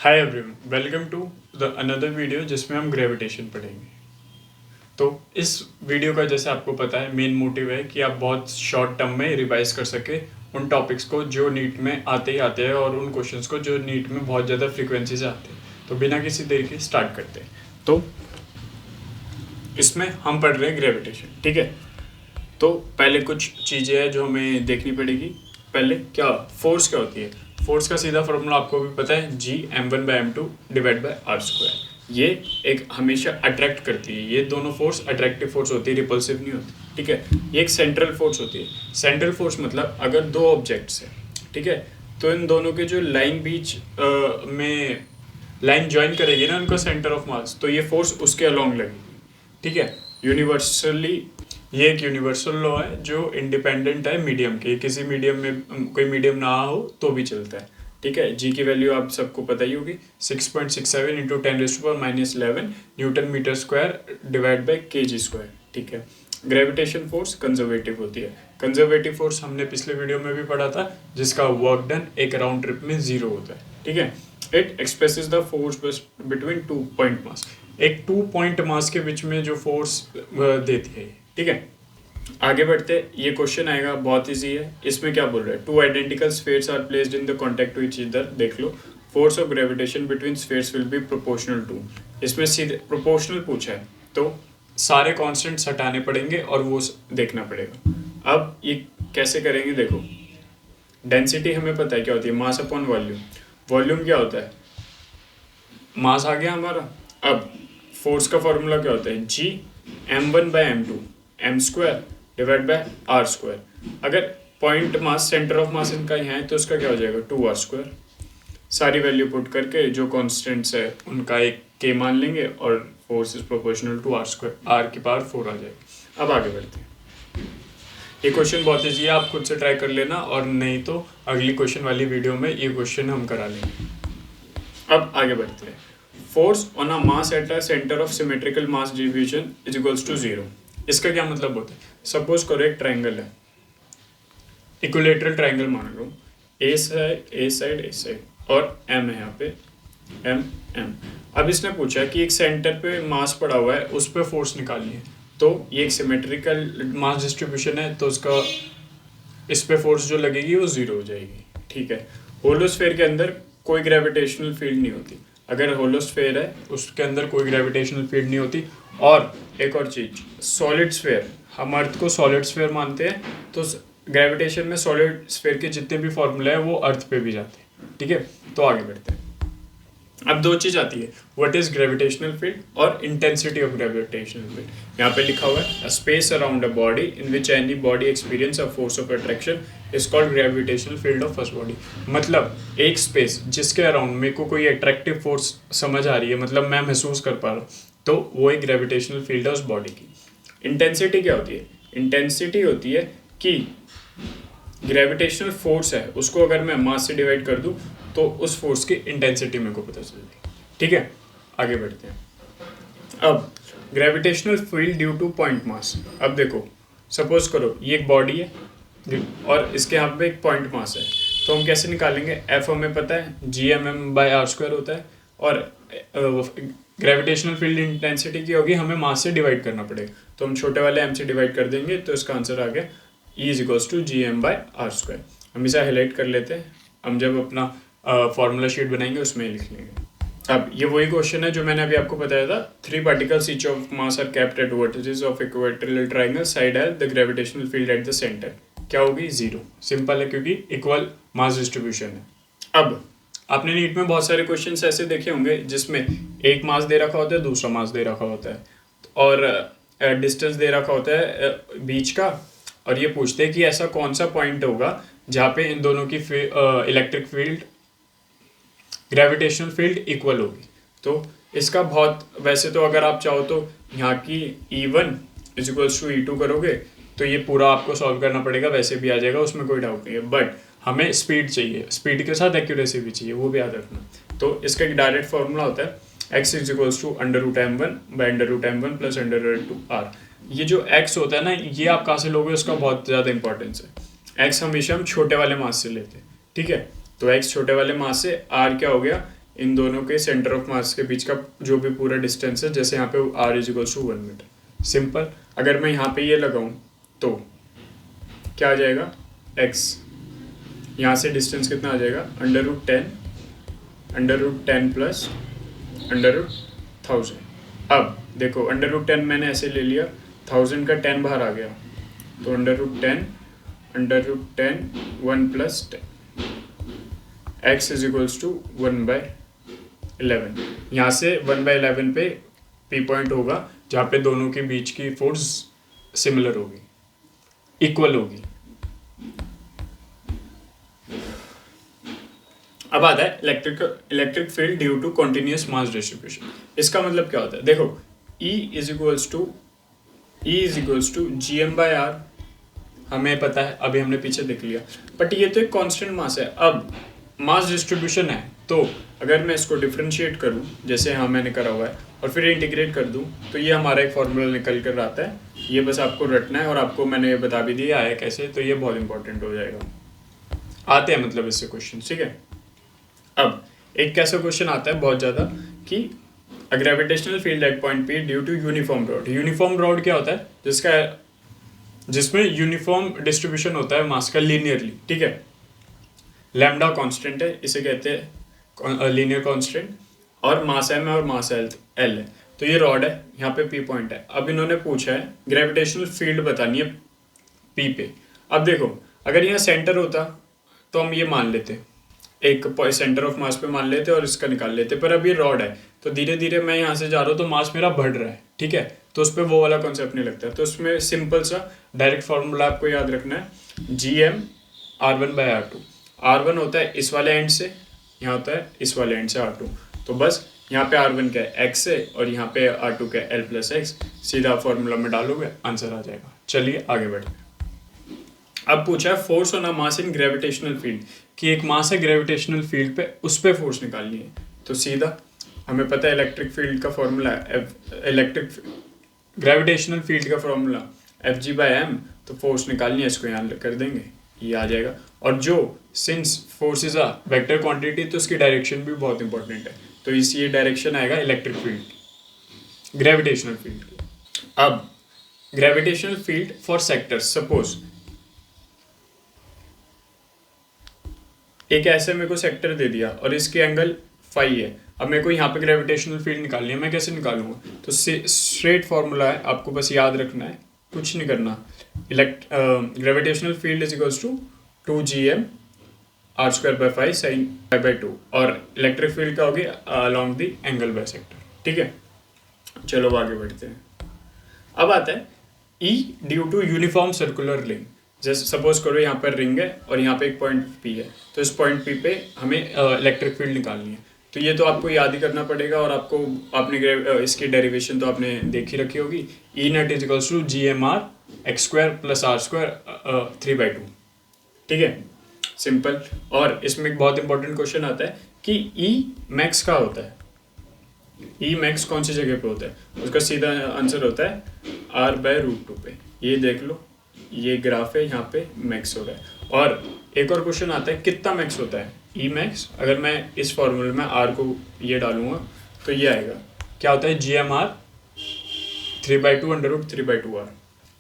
Hi everyone, welcome to the another video जिसमें हम gravitation पढ़ेंगे। तो इस वीडियो का जैसे आपको पता है मेन मोटिव है कि आप बहुत शॉर्ट टर्म में रिवाइज कर सके उन टॉपिक्स को जो नीट में आते ही आते हैं और उन क्वेश्चंस को जो नीट में बहुत ज़्यादा फ्रीक्वेंसी से आते हैं। तो बिना किसी देरी के स्टार्ट करते हैं। तो इसमें हम पढ़ रहे हैं ग्रेविटेशन, ठीक है। तो पहले कुछ चीज़ें हैं जो हमें देखनी पड़ेगी। पहले क्या फोर्स क्या होती है। फोर्स का सीधा फॉर्मूला आपको भी पता है, G m1/m2 divide by R square. ये एक हमेशा अट्रैक्ट करती है, ये दोनों फोर्स अट्रैक्टिव फोर्स होती है, रिपल्सिव नहीं होती, ठीक है। ये एक सेंट्रल फोर्स होती है। सेंट्रल फोर्स मतलब अगर दो ऑब्जेक्ट्स हैं, ठीक है, तो इन दोनों के जो लाइन बीच में लाइन ज्वाइन करेगी ना उनका सेंटर ऑफ मास, तो ये फोर्स उसके अलोंग लगेगी, ठीक है। यूनिवर्सली ये एक यूनिवर्सल लॉ है जो इंडिपेंडेंट है मीडियम के। किसी मीडियम में कोई मीडियम ना हो तो भी चलता है, ठीक है। जी की वैल्यू आप सबको पता ही होगी, 6.67 into 10⁻⁻11 newton metre square divide by kg², ठीक है। ग्रेविटेशन फोर्स कंजर्वेटिव होती है। कंजर्वेटिव फोर्स हमने पिछले वीडियो में भी पढ़ा था, जिसका वर्क डन एक राउंड ट्रिप में 0 होता है, ठीक है। It expresses the force between 2 point mass. एक 2 पॉइंट मास के बीच में जो फोर्स देती है, ठीक है। आगे बढ़ते, ये क्वेश्चन आएगा, बहुत इजी है। इसमें क्या बोल रहा है, 2 identical spheres are placed in the contact to each other. देख लो, force of gravitation between spheres will be proportional to. इसमें सीधे प्रोपोर्शनल पूछा है तो सारे कांस्टेंट्स हटाने पड़ेंगे और वो देखना पड़ेगा। अब ये कैसे करेंगे, देखो, डेंसिटी हमें पता है क्या होती है, मास अपॉन वॉल्यूम। वॉल्यूम क्या होता है, मास आ गया हमारा। अब फोर्स का फॉर्मूला क्या होता है, G m1/m2 m² divide by r²। अगर point mass centre of mass इनका यहाँ है तो उसका क्या हो जाएगा, 2r²। सारी वैल्यू पुट करके जो कॉन्स्टेंट्स है उनका एक k मान लेंगे और force is proportional to r², r की पावर 4 आ जाएगी। अब आगे बढ़ते हैं। ये क्वेश्चन बहुत ईजी है, आप खुद से ट्राई कर लेना, और नहीं तो अगली क्वेश्चन वाली वीडियो में ये क्वेश्चन हम करा लेंगे। अब आगे बढ़ते हैं। Force on a mass at a centre of symmetrical mass distribution is equals to 0। इसका क्या मतलब होता है, सपोज करो एक ट्राइंगल है, इक्विलेटरल ट्राइंगल मान लो, ए साइड और एम है यहाँ पे, एम। अब इसने पूछा कि एक सेंटर पे मास पड़ा हुआ है, उस पर फोर्स निकालनी है। तो ये एक सिमेट्रिकल मास डिस्ट्रीब्यूशन है, तो उसका इस पे फोर्स जो लगेगी वो 0 हो जाएगी, ठीक है। होलोस्फेयर के अंदर कोई ग्रेविटेशनल फील्ड नहीं होती। अगर होलोस्फेयर है उसके अंदर कोई ग्रेविटेशनल फील्ड नहीं होती। और एक और चीज, सॉलिड स्फेयर, हम अर्थ को सॉलिड स्फेयर मानते हैं, तो ग्रेविटेशन में सॉलिड स्फेयर के जितने भी फॉर्मूले हैं वो अर्थ पे भी जाते हैं, ठीक है। तो आगे बढ़ते हैं। अब दो चीज आती है, व्हाट इज ग्रेविटेशनल फील्ड और इंटेंसिटी ऑफ ग्रेविटेशनल फील्ड। यहाँ पे लिखा हुआ है, space around a body in which any body experience a force of attraction is called gravitational field of first body. मतलब एक स्पेस जिसके अराउंड मेरे को कोई अट्रैक्टिव फोर्स समझ आ रही है, मतलब मैं महसूस कर पा रहा हूँ, तो वो एक ग्रेविटेशनल फील्ड है उस बॉडी की। इंटेंसिटी क्या होती है, इंटेंसिटी होती है कि ग्रेविटेशनल फोर्स है उसको अगर मैं मास से डिवाइड कर दूं तो उस फोर्स की इंटेंसिटी मेरे को पता चलेगी, ठीक है। आगे बढ़ते हैं। अब gravitational field due two point mass. अब देखो, सपोज करो ये एक बॉडी है और इसके यहाँ पे एक पॉइंट मास है, तो हम कैसे निकालेंगे, एफ हमें पता है Gmm/r² होता है, और ग्रेविटेशनल फील्ड इंटेंसिटी की होगी, हमें मास से डिवाइड करना पड़ेगा, तो हम छोटे वाले m से डिवाइड कर देंगे, तो इसका आंसर आ गया E is equals to Gm/r²। हम इसे हाईलाइट कर लेते हैं, हम जब अपना फॉर्मूला शीट बनाएंगे उसमें लिख लेंगे। अब ये वही क्वेश्चन है जो मैंने अभी आपको बताया था, 3 particles each of mass are kept at vertices of equatorial triangle side have the gravitational field at the centre. क्या होगी, 0। सिंपल है क्योंकि इक्वल मास डिस्ट्रीब्यूशन है। अब आपने नीट में बहुत सारे क्वेश्चन ऐसे देखे होंगे जिसमें एक मास दे रखा होता है, दूसरा मास दे रखा होता है, और डिस्टेंस दे रखा होता है बीच का, और ये पूछते हैं कि ऐसा कौन सा पॉइंट होगा जहाँ पे इन दोनों की electric field gravitational field equal होगी। तो इसका बहुत, वैसे तो अगर आप चाहो तो यहाँ की E1 is equals to E2 करोगे तो ये पूरा आपको सॉल्व करना पड़ेगा, वैसे भी आ जाएगा, उसमें कोई डाउट नहीं है। बट हमें स्पीड चाहिए, स्पीड के साथ एक्यूरेसी भी चाहिए, वो भी याद रखना। तो इसका एक डायरेक्ट फॉर्मूला होता है, x is equals to √m1/√m1 plus √2r। ये जो x होता है ना, ये आप कहाँ से लोगे उसका बहुत ज़्यादा इंपॉर्टेंस है। x हमेशा हम छोटे वाले मास से लेते हैं, ठीक है। तो x छोटे वाले मास से, r क्या हो गया, इन दोनों के सेंटर ऑफ मास के बीच का जो भी पूरा डिस्टेंस है, जैसे यहाँ पे r is equals to 1 metre. Simple. अगर मैं यहाँ पे ये लगाऊं तो क्या आ जाएगा, x, यहाँ से डिस्टेंस कितना आ जाएगा, √10 प्लस √1000। अब देखो √10 मैंने ऐसे ले लिया, 1000 का 10 बाहर आ गया, तो √10 1 plus 10, x is equals to 1/11। यहाँ से 1/11 पे p पॉइंट होगा जहाँ पे दोनों के बीच की फोर्स सिमिलर होगी, इक्वल होगी। अब आता है electric field due to continuous mass distribution. इसका मतलब क्या होता है, देखो E is equals to GM/R हमें पता है, अभी हमने पीछे देख लिया, बट ये तो एक कांस्टेंट मास है। अब मास डिस्ट्रीब्यूशन है, तो अगर मैं इसको डिफरेंशिएट करूं जैसे यहाँ मैंने करा हुआ है और फिर इंटीग्रेट कर दूं, तो ये हमारा एक फॉर्मूला निकल कर आता है। ये बस आपको रटना है और आपको मैंने ये बता भी दिया है कैसे, तो ये बहुत इंपॉर्टेंट हो जाएगा। आते हैं मतलब इससे क्वेश्चन, ठीक है। अब एक कैसा क्वेश्चन आता है बहुत ज़्यादा कि a gravitational field at point P due to uniform rod. Uniform rod क्या होता है, जिसमें यूनिफॉर्म डिस्ट्रीब्यूशन होता है मास का लीनियरली, ठीक है। लैम्डा कांस्टेंट है, इसे कहते हैं लीनियर कांस्टेंट, और मास m है और मास l है। तो ये रॉड है, यहाँ पे P पॉइंट है। अब इन्होंने पूछा है ग्रेविटेशनल फील्ड बतानी है P पे। अब देखो अगर यहाँ सेंटर होता तो हम ये मान लेते, एक सेंटर ऑफ मास पे मान लेते और इसका निकाल लेते, पर अब ये रॉड है तो धीरे धीरे मैं यहाँ से जा रहा हूँ तो मास मेरा बढ़ रहा है, ठीक है, तो उस पर वो वाला कॉन्सेप्ट नहीं लगता है। तो उसमें सिंपल सा डायरेक्ट फार्मूला आपको याद रखना है, GM R1/R2। R1 होता है इस वाले एंड से, यहाँ होता है इस वाले एंड से R2, तो बस यहाँ पे R1 का x है और यहाँ पे R2 का L प्लस x, सीधा फॉर्मूला में डालोगे आंसर आ जाएगा। चलिए आगे बढ़ते हैं। अब पूछा है force on a mass in gravitational field, कि एक मास है ग्रेविटेशनल फील्ड पे, उस पे फोर्स निकालनी है। तो सीधा हमें पता है इलेक्ट्रिक फील्ड का फॉर्मूला ग्रेविटेशनल फील्ड का फॉर्मूला Fg/m, तो फोर्स निकालनी है, इसको यहाँ कर देंगे, ये आ जाएगा। और जो since force is a vector quantity, तो उसकी डायरेक्शन भी बहुत इंपॉर्टेंट है, तो इस ये डायरेक्शन आएगा इलेक्ट्रिक फील्ड ग्रेविटेशनल फील्ड। अब gravitational field for sector, suppose एक ऐसे मेरे को सेक्टर दे दिया और इसके एंगल फाई है। अब मेरे को यहाँ पे ग्रेविटेशनल फील्ड निकालनी है, मैं कैसे निकालूंगा, तो स्ट्रेट फॉर्मूला है, आपको बस याद रखना है, कुछ नहीं करना। Gravitational field is equals to 2GM R²/5 sin π/2, और इलेक्ट्रिक फील्ड का होगी along the angle bisector, ठीक है। चलो आगे बढ़ते हैं। अब आता है E due to uniform circular ring. जैसे सपोज करो यहाँ पर रिंग है और यहाँ पे एक पॉइंट P है, तो इस पॉइंट P पे हमें इलेक्ट्रिक फील्ड निकालनी है। तो ये तो आपको याद ही करना पड़ेगा, और आपने इसकी डेरिवेशन तो आपने देखी रखी होगी, E net is equals to GMR x² + R² 3/2, ठीक है, सिंपल। और इसमें एक बहुत इंपॉर्टेंट क्वेश्चन आता है कि E मैक्स का होता है, E मैक्स कौन सी जगह पे होता है, उसका सीधा आंसर होता है R/√2 पे। ये देख लो, ये ग्राफ है, यहाँ पे मैक्स हो रहा है। और एक और क्वेश्चन आता है कितना मैक्स होता है E मैक्स, अगर मैं इस फॉर्मूले में R को ये डालूंगा तो ये आएगा, क्या होता है GMR 3/2 √3/2R।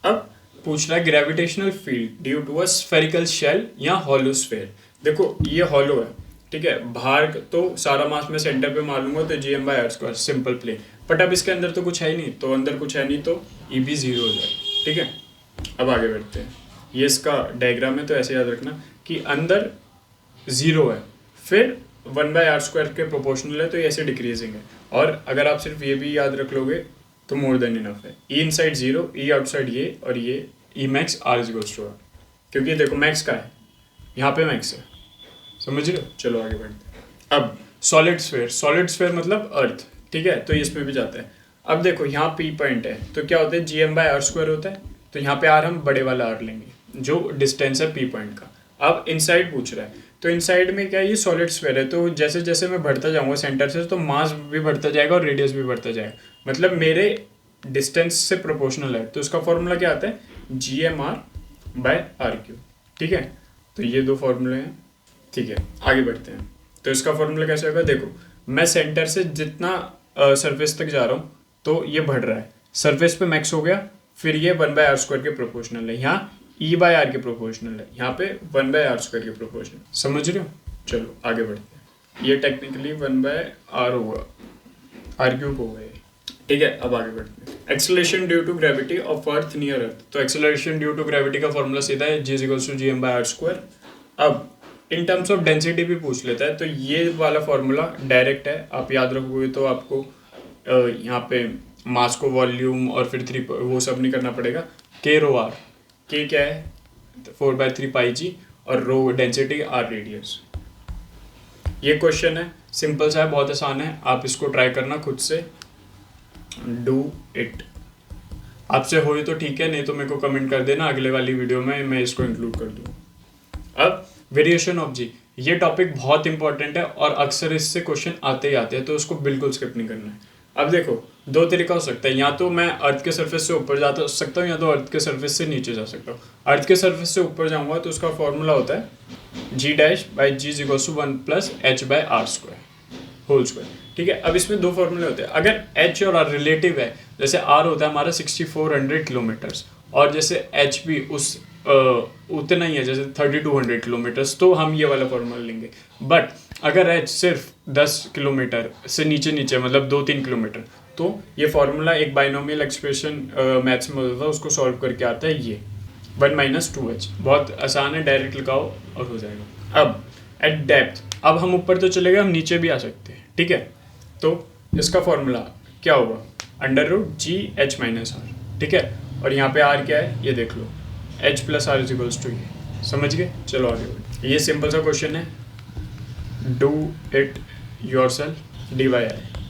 अब पूछ रहा है gravitational field due to a spherical shell या हॉलो स्फेयर। देखो ये हॉलो है, ठीक है, बाहर तो सारा मास में सेंटर पे मारूंगा तो GM/R², सिंपल प्लेन, बट अब इसके अंदर तो कुछ है ही नहीं, तो अंदर कुछ है नहीं तो E भी 0 हो जाए, ठीक है। अब आगे बढ़ते हैं, ये इसका डायग्राम है, तो ऐसे याद रखना कि अंदर 0 है, फिर 1/R² के प्रोपोर्शनल है, तो ये ऐसे डिक्रीजिंग है। और अगर आप सिर्फ ये भी याद रख लोगे तो मोर देन इनफ है। E इनसाइड 0, E आउटसाइड ये, और ये E max R is equals to R, क्योंकि देखो मैक्स का है, यहाँ पे मैक्स है, समझ रहे हो। चलो आगे बढ़ते हैं। अब सॉलिड स्फेयर मतलब अर्थ, ठीक है, तो इसमें भी जाता है। अब देखो यहाँ P पॉइंट है, तो क्या होता है GM/R² होता है, तो यहाँ पे R हम बड़े वाला R लेंगे जो डिस्टेंस है P पॉइंट का। अब इनसाइड पूछ रहा है, तो इनसाइड में क्या है, ये सॉलिड स्फेयर है, तो जैसे जैसे मैं बढ़ता जाऊंगा सेंटर से, तो मास भी बढ़ता जाएगा और रेडियस भी बढ़ता जाएगा, मतलब मेरे डिस्टेंस से प्रोपोर्शनल है। तो उसका फॉर्मूला क्या आता है GMR/R³, ठीक है। तो ये दो फॉर्मूले हैं, ठीक है। आगे बढ़ते हैं, तो इसका फॉर्मूला कैसे होगा, देखो मैं सेंटर से जितना सरफेस तक जा रहा हूँ तो ये बढ़ रहा है, सरफेस पे मैक्स हो गया, फिर ये 1/r² के प्रोपोर्शनल है, यहाँ E/r के प्रोपोर्शनल है, यहाँ पे 1/r² के प्रोपोर्शनल। समझ रहे हो? चलो आगे बढ़ते हैं। ये टेक्निकली 1/r होगा, r³ होगा ये। ठीक है, अब आगे बढ़ते हैं। Acceleration due to gravity of earth near earth. तो एक्सेलरेशन ड्यू टू ग्रेविटी का फॉर्मूला सीधा है g=gm/r²। अब इन टर्म्स ऑफ डेंसिटी भी पूछ लेता है, तो ये वाला फॉर्मूला डायरेक्ट है, आप याद रखोगे तो आपको यहाँ पे मास को वॉल्यूम और फिर वो सब नहीं करना पड़ेगा। k/r, k क्या है 4/3πg और रो डेंसिटी, r रेडियस। ये क्वेश्चन है, सिंपल सा है, बहुत आसान है, आप इसको ट्राई करना खुद से, डू इट। आपसे हो तो ठीक है, नहीं तो मेरे को कमेंट कर देना, अगले वाली वीडियो में मैं इसको इंक्लूड कर दूँ। अब वेरिएशन ऑफ जी, ये टॉपिक बहुत इंपॉर्टेंट है और अक्सर इससे क्वेश्चन आते ही आते हैं, तो उसको बिल्कुल स्किप नहीं करना है। अब देखो, दो तरीका हो सकता है, या तो मैं अर्थ के सरफेस से ऊपर जा सकता हूँ, या तो अर्थ के सरफेस से नीचे जा सकता हूँ। अर्थ के सरफेस से ऊपर जाऊँगा तो उसका फॉर्मूला होता है g'/g=1+h/r² होल स्क्वायर। ठीक है, अब इसमें दो फॉर्मूले होते हैं। अगर h और r रिलेटिव है, जैसे r होता है हमारा 6400 किलोमीटर्स और जैसे h भी उतना ही है, जैसे 3200 किलोमीटर्स, तो हम ये वाला फॉर्मूला लेंगे। बट अगर h सिर्फ 10 किलोमीटर से नीचे मतलब 2-3 किलोमीटर, तो ये फॉर्मूला एक बाइनोमियल एक्सप्रेशन मैथ्स में होता है, उसको सॉल्व करके आता है ये 1 - 2h। बहुत आसान है, डायरेक्ट लगाओ और हो जाएगा। अब एट डेप्थ, अब हम ऊपर तो चले गए, हम नीचे भी आ सकते हैं। ठीक है, तो इसका फॉर्मूला क्या होगा, √GH-r। ठीक है, और यहाँ पे r क्या है ये देख लो, h+r = ये। समझ गए? चलो आगे बढ़ो। ये सिंपल सा क्वेश्चन है, डू इट योरसेल्फ, dy।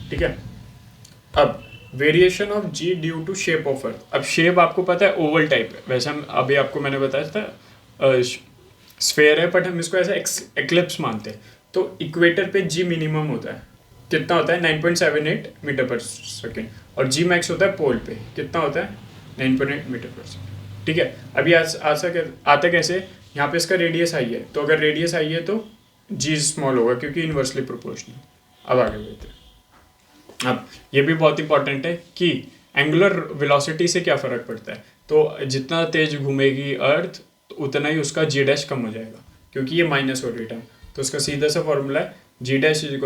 ठीक है, अब variation of g due to shape of earth. अब शेप आपको पता है ओवल टाइप है, वैसे हम अभी आपको मैंने बताया था स्फेयर है, बट हम इसको ऐसा एक्लिप्स मानते हैं। तो इक्वेटर पे g मिनिमम होता है, कितना होता है 9.78 मीटर पर सेकेंड, और g मैक्स होता है पोल पे, कितना होता है 9.8 मीटर पर सेकेंड। ठीक है, अभी आता कैसे, यहाँ पे इसका रेडियस आई है, तो अगर रेडियस आई है तो g स्मॉल होगा क्योंकि इनवर्सली प्रोपोर्शनल। अब आगे बढ़ते हैं। अब ये भी बहुत इंपॉर्टेंट है कि एंगुलर वेलोसिटी से क्या फ़र्क पड़ता है, तो जितना तेज घूमेगी अर्थ उतना ही उसका g' कम हो जाएगा, क्योंकि ये माइनस हो रही है। तो उसका सीधा सा फॉर्मूला है g' = g -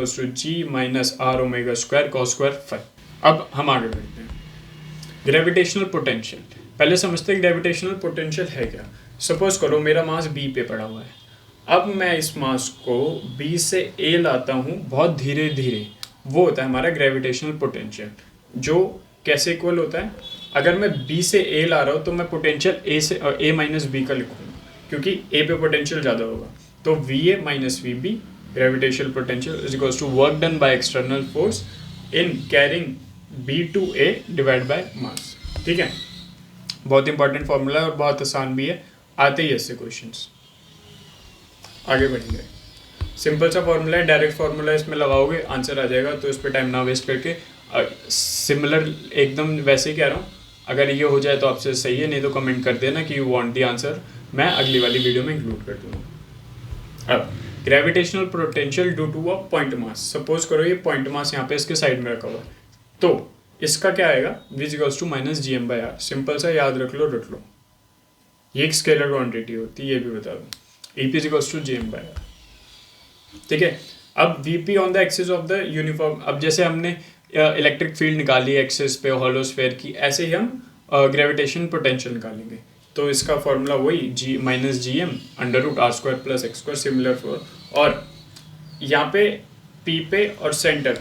r⍵² cos²φ। अब हम आगे बढ़ते हैं। ग्रेविटेशनल पोटेंशियल, पहले समझते हैं ग्रेविटेशनल पोटेंशियल है क्या। सपोज करो मेरा मास b पे पड़ा हुआ है, अब मैं इस मास को b से a लाता हूँ बहुत धीरे धीरे, वो होता है हमारा ग्रेविटेशनल पोटेंशियल, जो कैसे इक्वल होता है, अगर मैं b से a ला रहा हूँ तो मैं पोटेंशियल a - b का लिखूँगा, क्योंकि a पे पोटेंशियल ज़्यादा होगा, तो VA - VB gravitational potential = work done by external force in carrying B to A divide by mass. ठीक है, बहुत इंपॉर्टेंट फॉर्मूला है और बहुत आसान भी है, आते ही ऐसे क्वेश्चंस। आगे बढ़ेंगे, सिंपल सा फॉर्मूला है, डायरेक्ट फॉर्मूला इसमें लगाओगे आंसर आ जाएगा, तो इस पर टाइम ना वेस्ट करके सिमिलर एकदम वैसे ही कह रहा हूँ, अगर ये हो जाए तो आपसे सही है, नहीं तो कमेंट कर देना कि यू वांट द आंसर, मैं अगली वाली वीडियो में इंक्लूड कर दूँगा। अब gravitational potential due to a point mass, suppose करो ये पॉइंट मास यहाँ पे इसके साइड में रखा हुआ है, तो इसका क्या आएगा v = -gm/r। सिंपल सा याद रख लो, ये एक स्केलर क्वांटिटी होती है, ये भी बता दो, EP = gm/r। ठीक है, अब VP on the axis of the uniform, अब जैसे हमने इलेक्ट्रिक फील्ड निकाली एक्सिस पे हॉलोस्फेयर की, ऐसे ही हम ग्रेविटेशन पोटेंशियल निकालेंगे, तो इसका फॉर्मूला वही g - gm √r² + x², similar for, और यहाँ पे P पे और सेंटर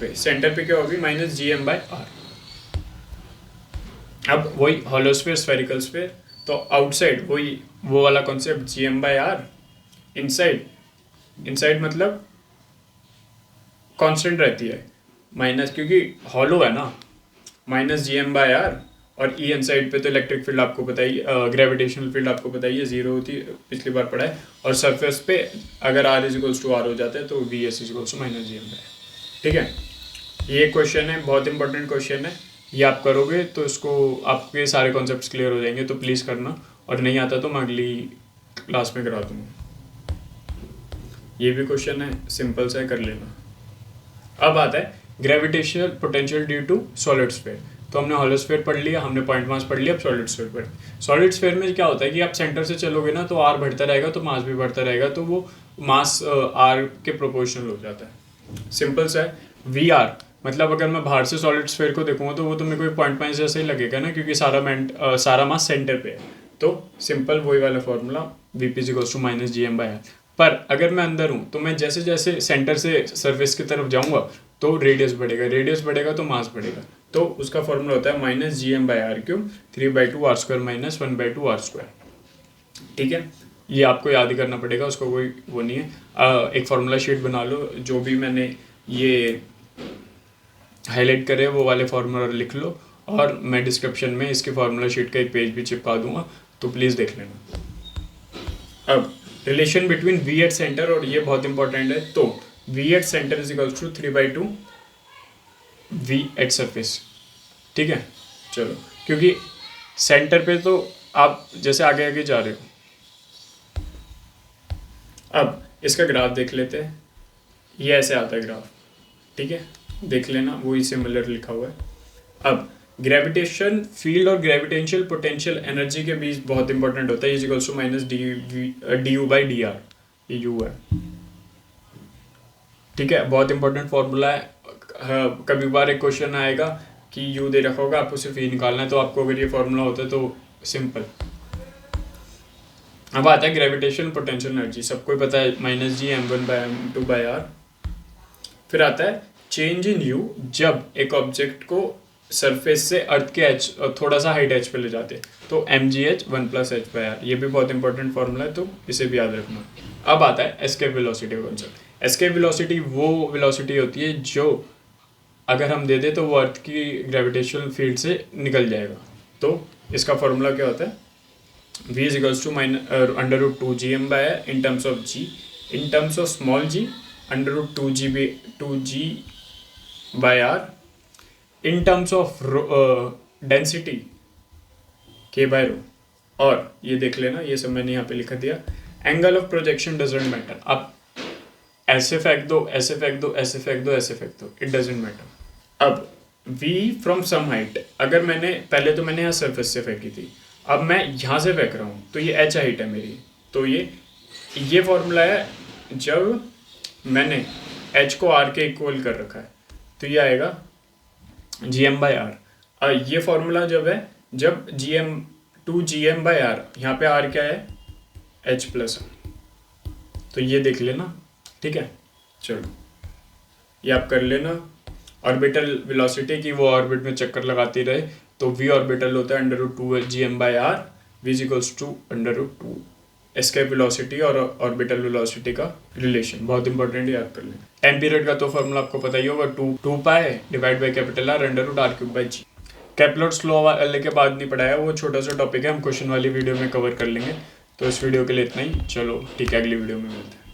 पे क्या होगी -gm/r। अब वही हॉलोस्फेयर स्फेरिकल स्फेयर, तो आउटसाइड वही वो वाला कॉन्सेप्ट gm/r, इनसाइड मतलब कांस्टेंट रहती है माइनस, क्योंकि हॉलो है ना, -gm/r, और E इनसाइड पे तो इलेक्ट्रिक फील्ड आपको पता ही, ग्रेविटेशनल फील्ड आपको पता ही है, 0 होती है, पिछली बार पढ़ा है, और सरफेस पे अगर r = r हो जाता है तो VS = -gm/r। ठीक है, ये क्वेश्चन है, बहुत इंपॉर्टेंट क्वेश्चन है, ये आप करोगे तो इसको आपके सारे कॉन्सेप्ट्स क्लियर हो जाएंगे, तो प्लीज़ करना, और नहीं आता तो मैं अगली क्लास में करा दूँगा। ये भी क्वेश्चन है, सिंपल सा है, कर लेना। अब आता है gravitational potential due to solid sphere. तो हमने हॉलो स्फीयर पढ़ लिया, हमने पॉइंट मास पढ़ लिया, अब सॉलिड स्फीयर पढ़। सॉलिड स्फीयर में क्या होता है कि आप सेंटर से चलोगे ना तो आर बढ़ता रहेगा तो मास भी बढ़ता रहेगा, तो वो मास आर के प्रोपोर्शनल हो जाता है। सिंपल सा है। वी आर मतलब अगर मैं बाहर से सॉलिड स्फीयर को देखूंगा तो वो तो मेरे को पॉइंट मास जैसे ही लगेगा ना, क्योंकि सारा मास सेंटर पे है। तो सिंपल वही वाला formula V P equals to minus G M by R. पर अगर मैं अंदर हूँ तो मैं जैसे जैसे सेंटर से सरफेस की तरफ जाऊंगा तो रेडियस बढ़ेगा तो मास बढ़ेगा। तो उसका फॉर्मूला होता है minus G M by R cube 3/2 R square minus 1/2 R square. ठीक है, ये आपको याद ही करना पड़ेगा, उसको कोई वो नहीं है। एक फार्मूला शीट बना लो, जो भी मैंने ये हाईलाइट करे वो वाले फार्मूला लिख लो, और मैं डिस्क्रिप्शन में इसके फार्मूला शीट का एक पेज भी चिपका दूंगा, तो प्लीज़ देख लेना। अब relation between V at centre, और ये बहुत इंपॉर्टेंट है, तो V at centre is equals to 3/2 V at surface. ठीक है, चलो, क्योंकि सेंटर पे तो आप जैसे आगे आगे जा रहे हो। अब इसका ग्राफ देख लेते हैं, ये ऐसे आता है ग्राफ। ठीक है, देख लेना, वही सिमिलर लिखा हुआ है। अब ग्रेविटेशन फील्ड और ग्रेविटेंशियल पोटेंशियल एनर्जी के बीच बहुत इंपॉर्टेंट होता है, is equals to minus D U by D R. ये यू है, ठीक है, बहुत इंपॉर्टेंट फॉर्मूला है। कभी बार एक क्वेश्चन आएगा कि यू दे रखा होगा, आपको सिर्फ ई निकालना है, तो आपको अगर ये फॉर्मूला होता है तो सिंपल। अब आता है ग्रेविटेशन पोटेंशियल एनर्जी, सबको ही पता है, minus G m1 by m2 by R. फिर आता है चेंज इन यू, जब एक ऑब्जेक्ट को सरफेस से अर्थ के एच थोड़ा सा हाइट एच पे ले जाते, तो M G H 1 + h by R. ये भी बहुत इंपॉर्टेंट फॉर्मूला है, तो इसे भी याद रखना। अब आता है एस्केप वेलोसिटी का कॉन्सेप्ट। एस्केप वेलोसिटी वो वेलोसिटी होती है जो अगर हम दे दें तो वो अर्थ की ग्रेविटेशनल फील्ड से निकल जाएगा। तो इसका फॉर्मूला क्या होता है, v is equals to √2 gm by in terms of g, in terms of small g √2g by r, in terms of density k by rho। और ये देख लेना, ये सब मैंने यहाँ पे लिखा दिया। Angle of projection doesn't matter, आप ऐसे फेंक दो, ऐसे फेंक दो, ऐसे फेंक दो, ऐसे फेंक दो, इट डजेंट मैटर। अब v फ्रॉम सम हाइट, अगर मैंने पहले तो मैंने यहाँ सरफेस से फेंकी थी, अब मैं यहाँ से फेंक रहा हूँ तो ये h हाइट है मेरी, तो ये फॉर्मूला है जब मैंने h को r के इक्वल कर रखा है, तो ये आएगा gm बाई आर। ये फॉर्मूला जब है जब gm बाई आर, यहाँ पे r क्या है, h प्लस r, तो ये देख लेना। ठीक है, चलो ये आप कर लेना। ऑर्बिटल वेलोसिटी की वो ऑर्बिट में चक्कर लगाती रहे, तो v ऑर्बिटल होता है √2 gm by R, v is equals to √2 escape velocity और ऑर्बिटल वेलोसिटी का रिलेशन, बहुत इंपॉर्टेंट, याद कर लें। टाइम पीरियड का तो फॉर्मूला आपको पता ही होगा, 2 pi divide by capital R √r³ by g। Kepler's law वाले के बाद नहीं पढ़ाया, वो छोटा सा टॉपिक है, हम क्वेश्चन वाली वीडियो में कवर कर लेंगे। तो इस वीडियो के लिए इतना ही, चलो ठीक है, अगली वीडियो में मिलते हैं।